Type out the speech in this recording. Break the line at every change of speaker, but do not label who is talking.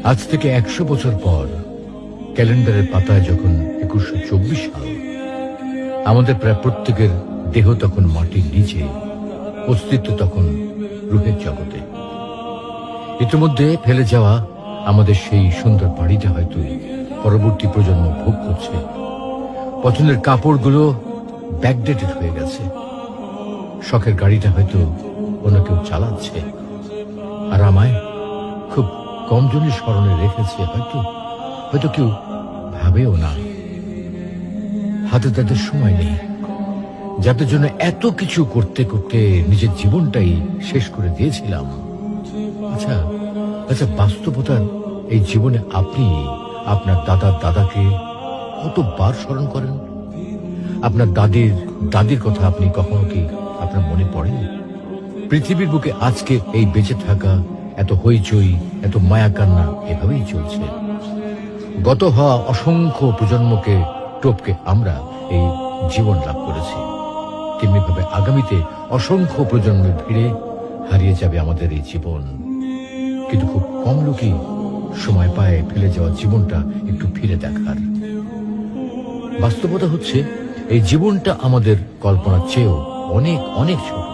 আজ থেকে 100 বছর পর ক্যালেন্ডারের পাতায় যখন 2124 সাল, আমাদের প্রায় প্রত্যেকের দেহ তখন মাটির নিচে, অস্তিত্ব তখন রূহের জগতে। ইতিমধ্যে ফেলে যাওয়া আমাদের সেই সুন্দর বাড়িটা হয়তো পরবর্তী প্রজন্ম ভোগ করছে। পছন্দের কাপড়গুলো ব্যাকডেটেড হয়ে গেছে। শখের গাড়িটা হয়তো অন্য কেউ চালাচ্ছে, আর আমায় খুব কম জনই স্মরণে রেখেছে, হয়তো কেউ ভাবেও না। হাতে তাদের সময় নেই, যাদের জন্য এত কিছু করতে করতে নিজের জীবনটাই শেষ করে দিয়েছিলাম। আচ্ছা, বাস্তবতার এই জীবনে আপনি আপনার দাদার দাদাকে কতবার স্মরণ করেন? আপনার দাদির কথা আপনি কখনো কি আপনার মনে পড়ে? পৃথিবীর বুকে আজকে এই বেঁচে থাকা, এত হইচই, এত মায়া কান্না এভাবেই চলছে। গত হওয়া অসংখ্য প্রজন্মকে টপকে আমরা এই জীবন লাভ করেছি। তেমনিভাবে আগামীতে অসংখ্য প্রজন্মের ভিড়ে হারিয়ে যাবে আমাদের এই জীবন। কিন্তু খুব কম লোকই সময় পায় ফেলে যাওয়া জীবনটা একটু ফিরে দেখার। বাস্তবতা হচ্ছে এই জীবনটা আমাদের কল্পনার চেয়েও অনেক অনেক ছোট।